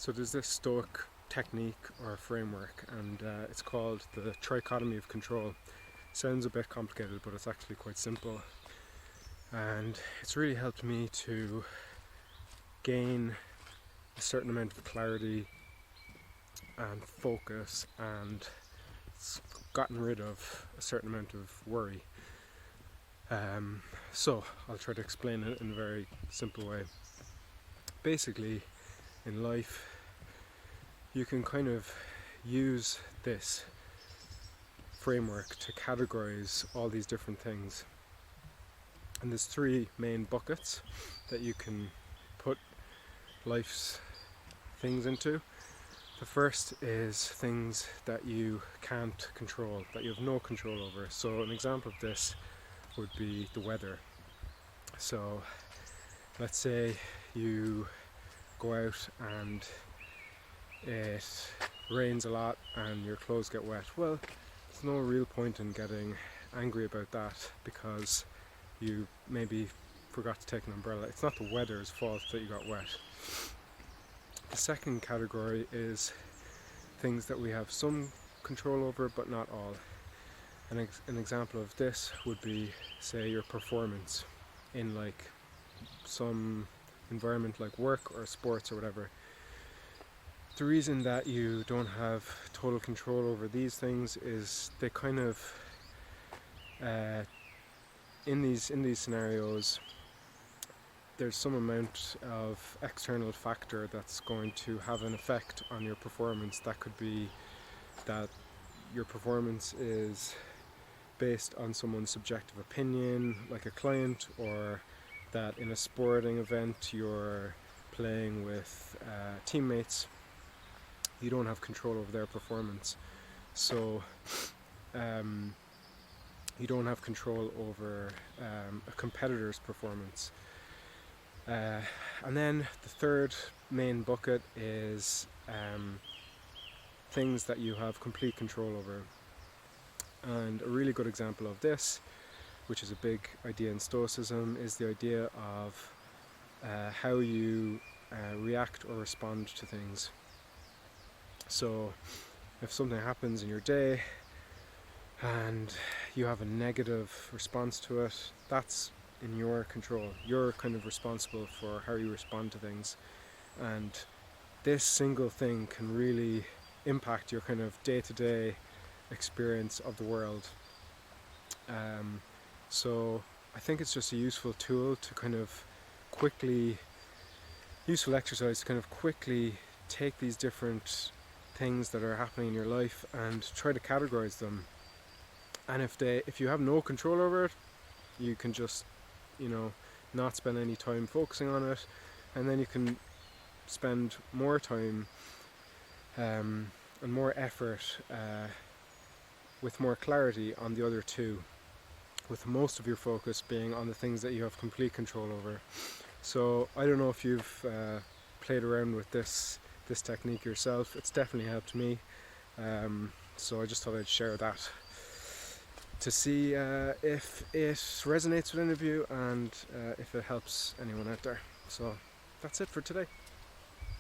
So there's this Stoic technique or framework, and it's called the trichotomy of control. Sounds a bit complicated, but it's actually quite simple. And it's really helped me to gain a certain amount of clarity and focus, and it's gotten rid of a certain amount of worry. So I'll try to explain it in a very simple way. Basically, in life, you can kind of use this framework to categorize all these different things. And there's three main buckets that you can put life's things into. The first is things that you can't control, that you have no control over. So an example of this would be the weather. So let's say you go out and it rains a lot and your clothes get wet. Well, there's no real point in getting angry about that because you maybe forgot to take an umbrella. It's not the weather's fault that you got wet. The second category is things that we have some control over but not all. An example of this would be, say, your performance in like some environment like work or sports or whatever. The reason that you don't have total control over these things is they kind of in these scenarios there's some amount of external factor that's going to have an effect on your performance. That could be that your performance is based on someone's subjective opinion, like a client, or that in a sporting event you're playing with teammates, you don't have control over their performance. So you don't have control over a competitor's performance. And then the third main bucket is things that you have complete control over. And a really good example of this, which is a big idea in stoicism, is the idea of how you react or respond to things. So if something happens in your day and you have a negative response to it, that's in your control. You're kind of responsible for how you respond to things, and this single thing can really impact your kind of day-to-day experience of the world. So I think it's just a useful tool to kind of useful exercise to kind of quickly take these different things that are happening in your life and try to categorize them. And if you have no control over it, you can just, not spend any time focusing on it, and then you can spend more time and more effort with more clarity on the other two, with most of your focus being on the things that you have complete control over. So I don't know if you've played around with this technique yourself. It's definitely helped me, so I just thought I'd share that to see if it resonates with any of you and if it helps anyone out there. So that's it for today.